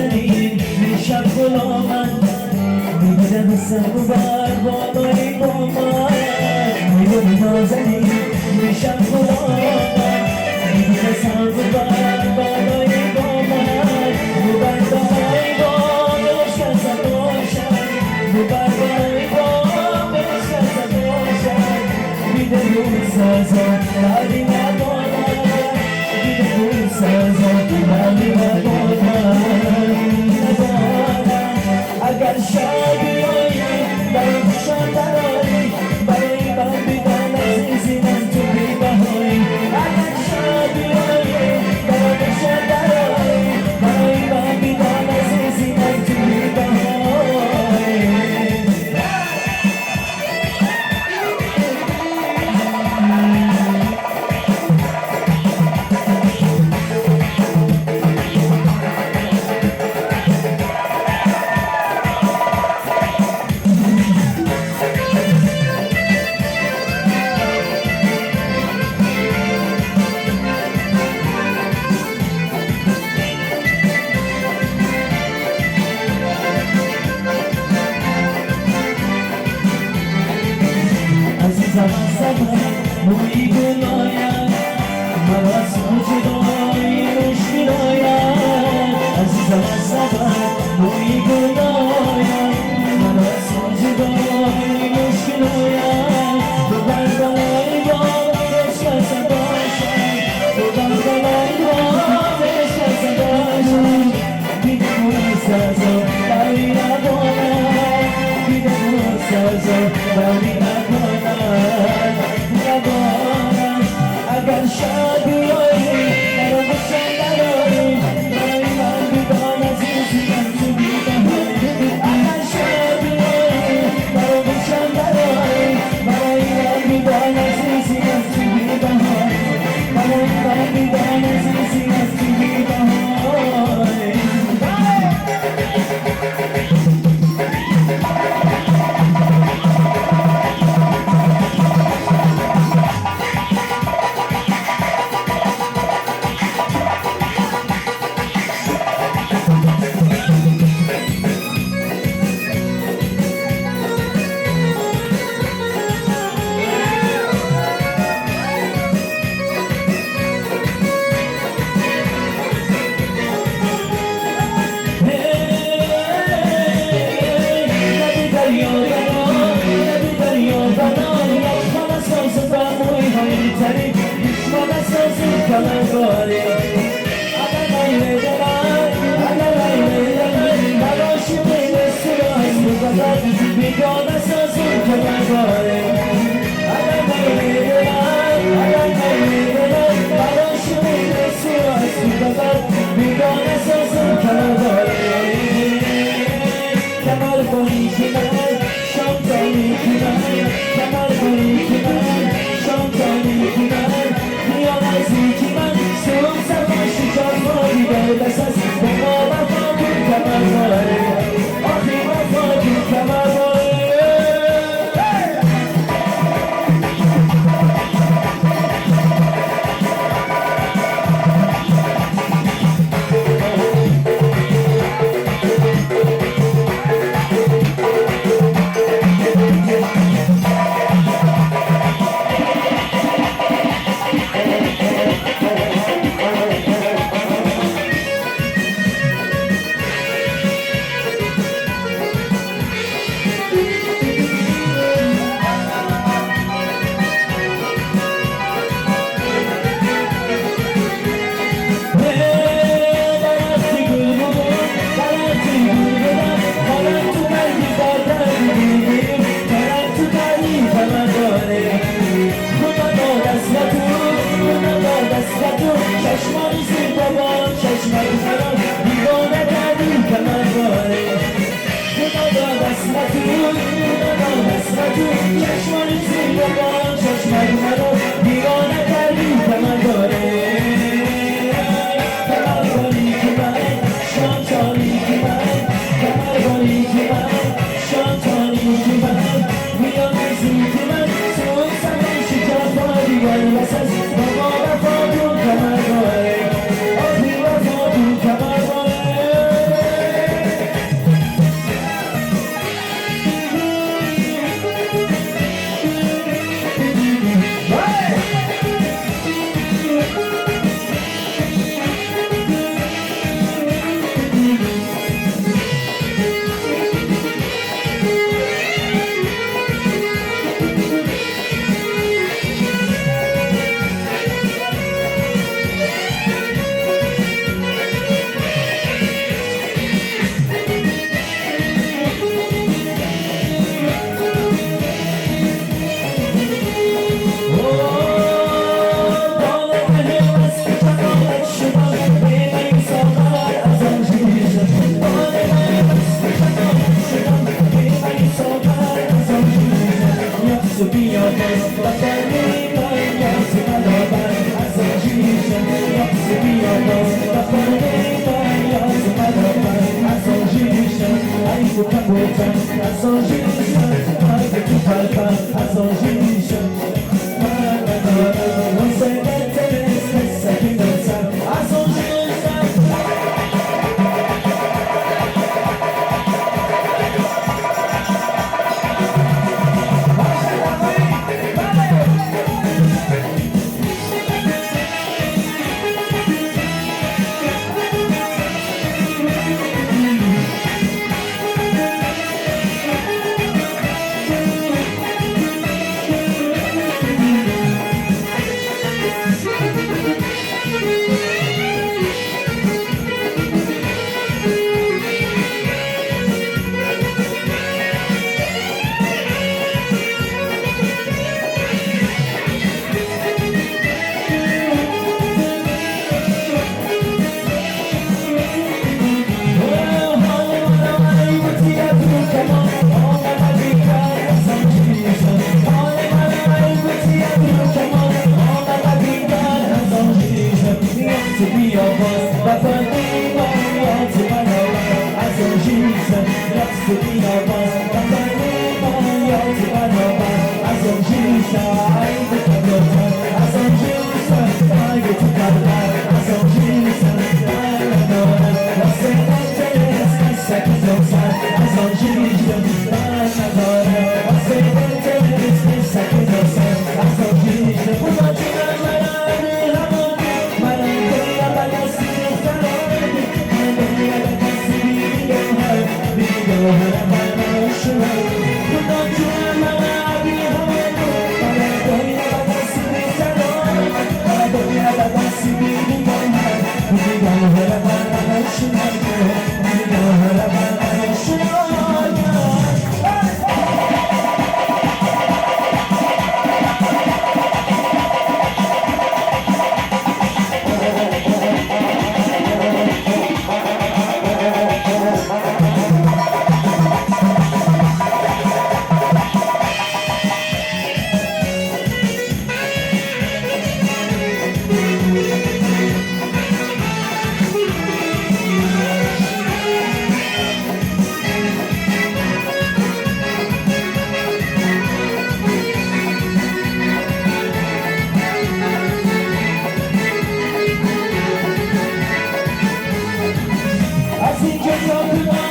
نازنین میشم غلامت میگیرم سر بر بالای با من میگونی نازنین میشم غلامت میگیرم سر بر بالای با من ببر بالای با بشکست باشد ببر بالای با بشکست باشد میده روی سازم دردی ندارد میده روی سازم دردی ندارد اگر شادیایی برای خوشم دراری برای من بیدن عزیزی من تو بیبهایی اگر شادیایی برای خوشم دراری برای من بیدن عزیزی من تو بیبهایی zaman zaman موی گنایم مرا از جدایی مشکلایم عزیزم از زمان موی گنایم مرا از جدایی مشکلایم ببر بالای با بشکست باشم ببر بالای با بشکست باشم دیگه موسازم بری ندارم دیگه موسازم بری ندارم اگر شادیایی مرا بشن نداری برای من بیدان عزیزی من تو بیدهایی اگر شادیایی مرا بشن نداری برای من بیدان عزیزی من تو بیدهایی برای من بیدان عزیزی من تو بیدهایی As he gets up